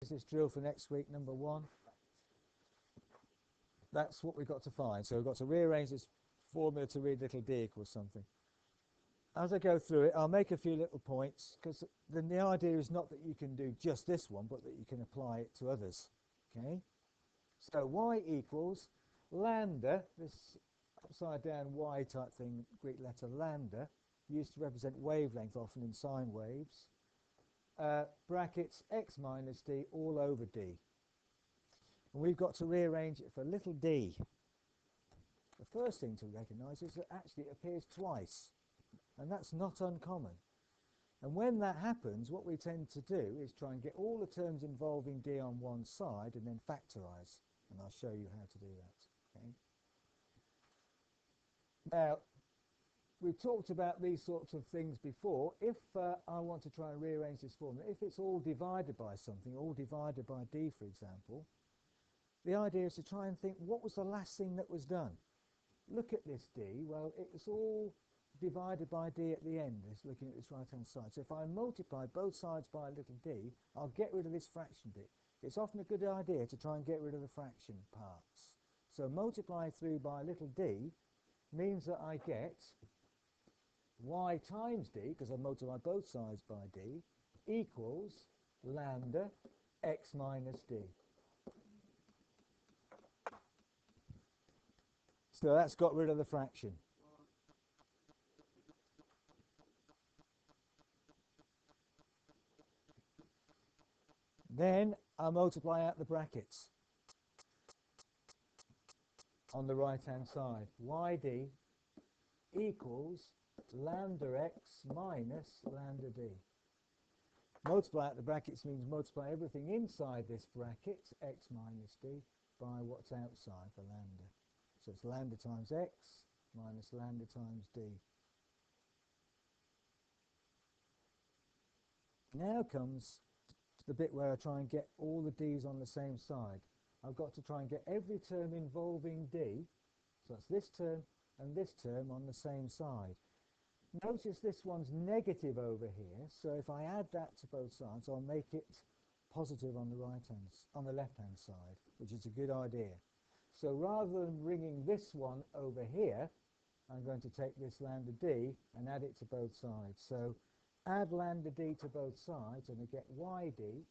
Here's this drill for next week, number 1. That's what we've got to find. So we've got to rearrange this formula to read little d equals something. As I go through it, I'll make a few little points, because then the idea is not that you can do just this one, but that you can apply it to others. Okay? So y equals lambda, this upside down y type thing, Greek letter lambda, used to represent wavelength often in sine waves, brackets x minus d all over d. And we've got to rearrange it for little d. The first thing to recognise is that actually it appears twice, and that's not uncommon. And when that happens, what we tend to do is try and get all the terms involving d on one side and then factorise, and I'll show you how to do that. Okay? Now, we've talked about these sorts of things before. If I want to try and rearrange this formula, if it's all divided by something, all divided by d, for example, the idea is to try and think, what was the last thing that was done? Look at this d. Well, it's all divided by d at the end, it's looking at this right-hand side. So if I multiply both sides by a little d, I'll get rid of this fraction bit. It's often a good idea to try and get rid of the fraction parts. So multiplying through by little d means that I get y times d, because I multiply both sides by d, equals lambda x minus d. So that's got rid of the fraction. Then I multiply out the brackets on the right-hand side. yd equals lambda x minus lambda d. Multiply out the brackets means multiply everything inside this bracket, x minus d, by what's outside for lambda. So it's lambda times x minus lambda times d. Now comes the bit where I try and get all the d's on the same side. I've got to try and get every term involving d, so that's this term and this term, on the same side. Notice this one's negative over here, so if I add that to both sides, I'll make it positive on the left-hand side, which is a good idea. So rather than bringing this one over here, I'm going to take this lambda d and add it to both sides. So add lambda d to both sides, and I get yd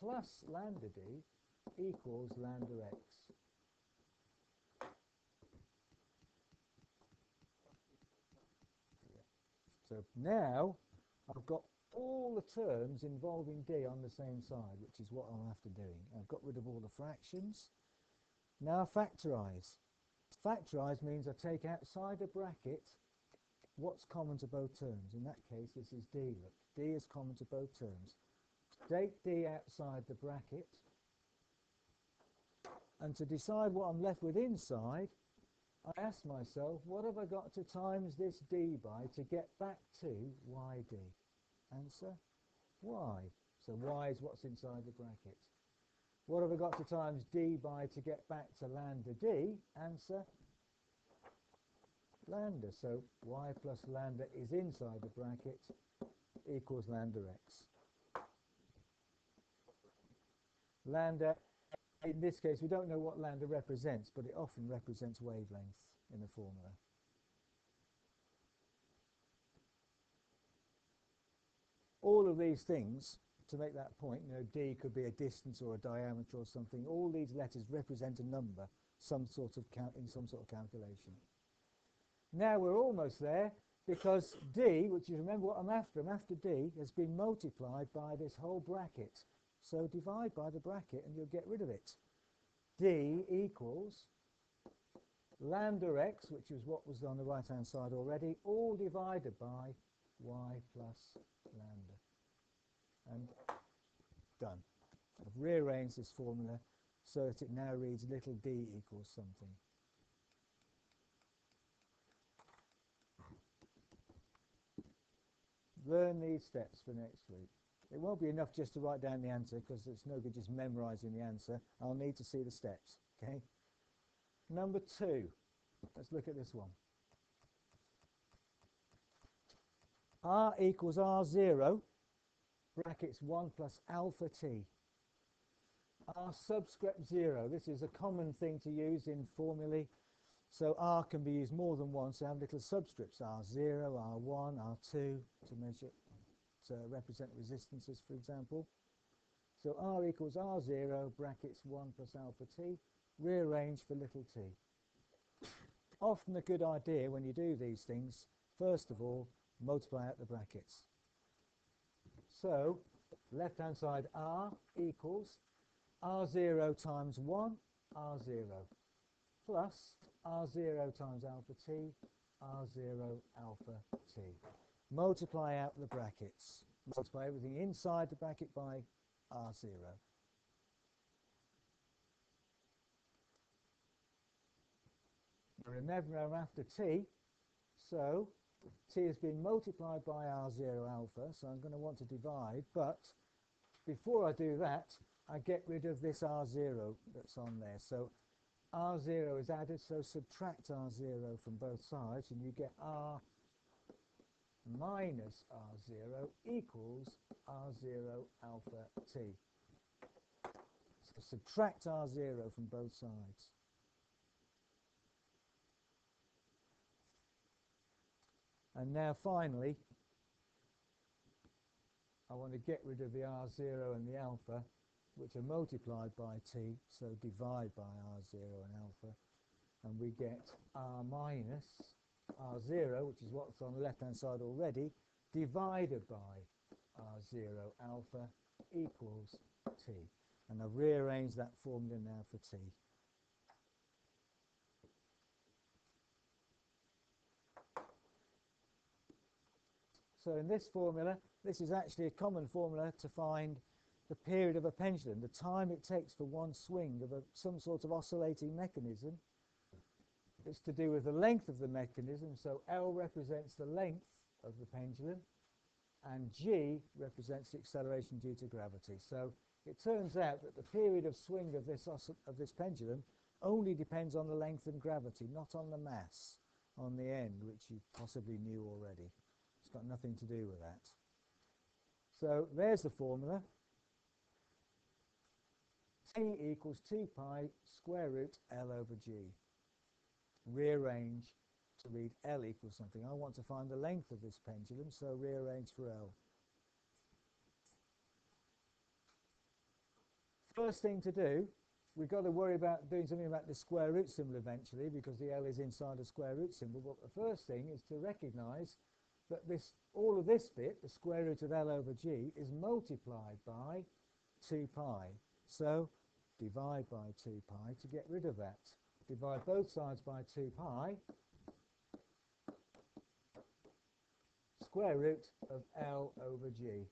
plus lambda d equals lambda x. So now I've got all the terms involving d on the same side, which is what I'm after doing. I've got rid of all the fractions. Now factorise. Factorise means I take outside a bracket what's common to both terms. In that case, this is d. Look, d is common to both terms. Take d outside the bracket, and to decide what I'm left with inside, I ask myself, what have I got to times this d by to get back to yd? Answer, y. So y is what's inside the bracket. What have I got to times d by to get back to lambda d? Answer, lambda. So y plus lambda is inside the bracket equals lambda x. Lambda, in this case, we don't know what lambda represents, but it often represents wavelength in the formula. All of these things, to make that point, d could be a distance or a diameter or something. All these letters represent a number, some sort of calculation. Now we're almost there, because d, which you remember what I'm after d, has been multiplied by this whole bracket. So divide by the bracket and you'll get rid of it. d equals lambda x, which is what was on the right-hand side already, all divided by y plus lambda. And done. I've rearranged this formula so that it now reads little d equals something. Learn these steps for next week. It won't be enough just to write down the answer, because it's no good just memorising the answer. I'll need to see the steps. Okay. Number 2. Let's look at this one. R equals R0, brackets 1 plus alpha t. r subscript 0. This is a common thing to use in formulae. So r can be used more than once. So have little subscripts, r0, r1, r2 to measure, to represent resistances, for example. So r equals r0 brackets 1 plus alpha t, rearrange for little t. Often a good idea when you do these things, first of all, multiply out the brackets. So left-hand side r equals r0 times 1, r0, plus r0 times alpha t, r0 alpha t. Multiply out the brackets. Multiply everything inside the bracket by r0. Remember, I'm after t, so t has been multiplied by r0 alpha, so I'm going to want to divide, but before I do that, I get rid of this r0 that's on there. So r0 is added, so subtract r0 from both sides, and you get r minus r0 equals r0 alpha t. So subtract r0 from both sides. And now finally, I want to get rid of the r0 and the alpha, which are multiplied by t, so divide by r0 and alpha, and we get r minus r0, which is what's on the left-hand side already, divided by r0 alpha equals t. And I've rearranged that formula now for t. So in this formula, this is actually a common formula to find the period of a pendulum, the time it takes for one swing of some sort of oscillating mechanism. It's to do with the length of the mechanism, so L represents the length of the pendulum, and G represents the acceleration due to gravity. So it turns out that the period of swing of this pendulum only depends on the length and gravity, not on the mass on the end, which you possibly knew already. It's got nothing to do with that. So there's the formula. T equals 2 pi square root L over G. Rearrange to read L equals something. I want to find the length of this pendulum, so rearrange for L. First thing to do, we've got to worry about doing something about the square root symbol eventually, because the L is inside a square root symbol. But the first thing is to recognize that all of this bit, the square root of L over G, is multiplied by 2 pi. So divide by 2 pi to get rid of that. Divide both sides by 2 pi. Square root of L over G.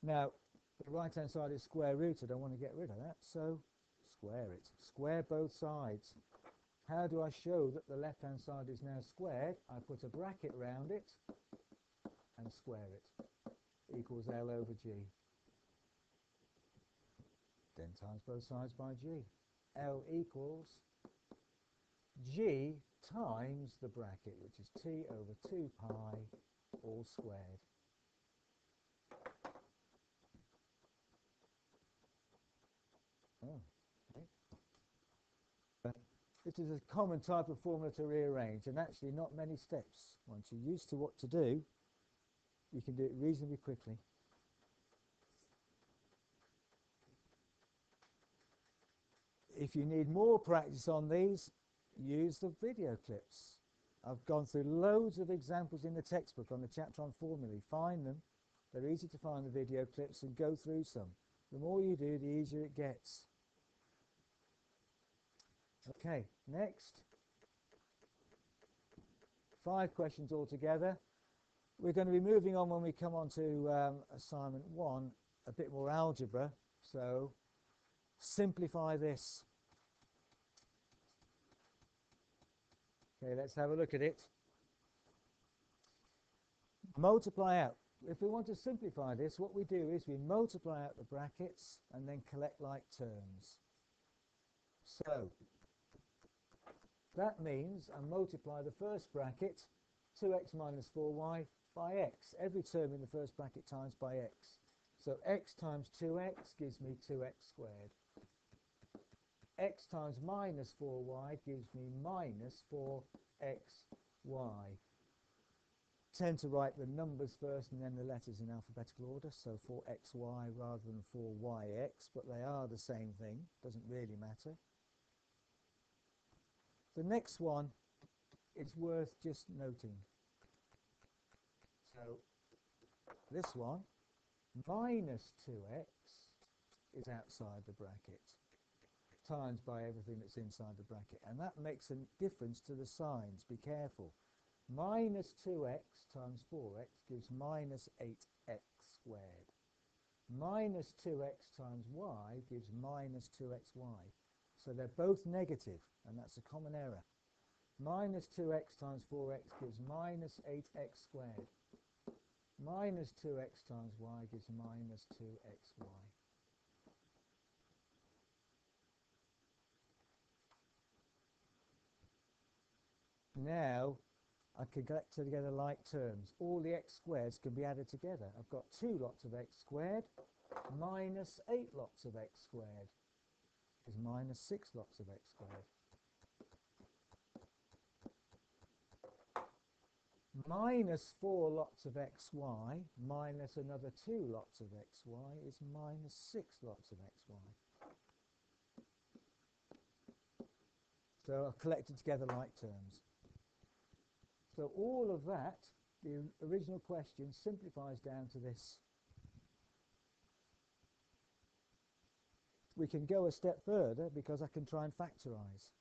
Now, the right-hand side is square rooted. I want to get rid of that, so square it. Square both sides. How do I show that the left-hand side is now squared? I put a bracket round it and square it. Equals L over G. Then times both sides by G. L equals G times the bracket, which is T over 2 pi, all squared. Oh, okay. This is a common type of formula to rearrange, and actually not many steps. Once you're used to what to do, you can do it reasonably quickly. If you need more practice on these, use the video clips. I've gone through loads of examples in the textbook on the chapter on formulae. Find them. They're easy to find, the video clips, and go through some. The more you do, the easier it gets. Okay, next. 5 questions altogether. We're going to be moving on when we come on to assignment 1, a bit more algebra. So simplify this. Okay, let's have a look at it. Multiply out. If we want to simplify this, what we do is we multiply out the brackets and then collect like terms. So that means I multiply the first bracket, 2x minus 4y, by x. Every term in the first bracket times by x. So x times 2x gives me 2x squared. X times minus 4y gives me minus 4xy. Tend to write the numbers first and then the letters in alphabetical order, so 4xy rather than 4yx, but they are the same thing, doesn't really matter. The next one is worth just noting. So this one, minus 2x is outside the bracket, times by everything that's inside the bracket, and that makes a difference to the signs. Be careful. Minus 2x times 4x gives minus 8x squared. Minus 2x times y gives minus 2xy. So they're both negative, and that's a common error. Minus 2x times 4x gives minus 8x squared. Minus 2x times y gives minus 2xy. Now I can get together like terms. All the x squareds can be added together. I've got 2 lots of x squared minus 8 lots of x squared is minus 6 lots of x squared. Minus 4 lots of xy minus another 2 lots of xy is minus 6 lots of xy. So I've collected together like terms. So all of that, the original question, simplifies down to this. We can go a step further because I can try and factorise.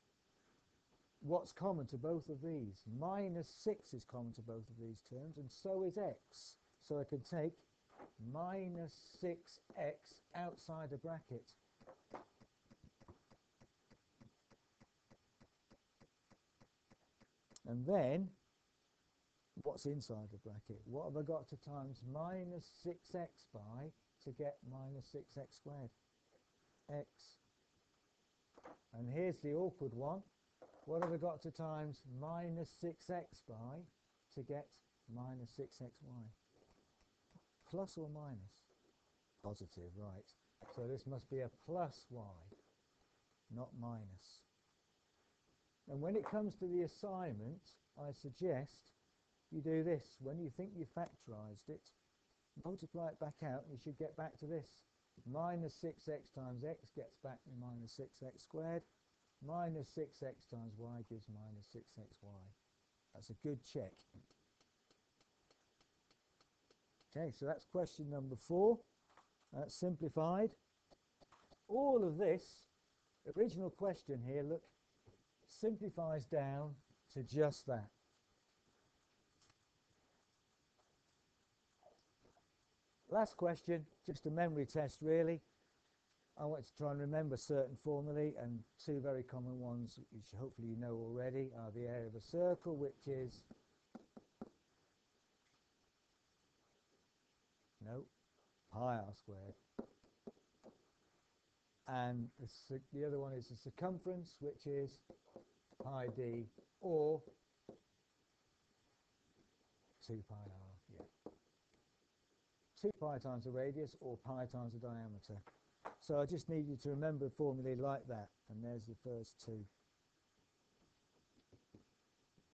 What's common to both of these? Minus 6 is common to both of these terms, and so is x. So I can take minus 6x outside the bracket. And then, what's inside the bracket? What have I got to times minus 6x by to get minus 6x squared? X. And here's the awkward one. What have I got to times minus 6x by to get minus 6xy? Plus or minus? Positive, right. So this must be a plus y, not minus. And when it comes to the assignment, I suggest you do this. When you think you've factorised it, multiply it back out, and you should get back to this. Minus 6x times x gets back to minus 6x squared. Minus 6x times y gives minus 6xy. That's a good check. Okay, so that's question number 4. That's simplified. All of this, original question here, look, simplifies down to just that. Last question, just a memory test really. I want to try and remember certain formulae, and 2 very common ones which hopefully you know already are the area of a circle, which is pi r squared, and the other one is the circumference, which is pi d, or 2 pi r, yeah. 2 pi times the radius or pi times the diameter. So I just need you to remember a formulae like that, and there's the first 2.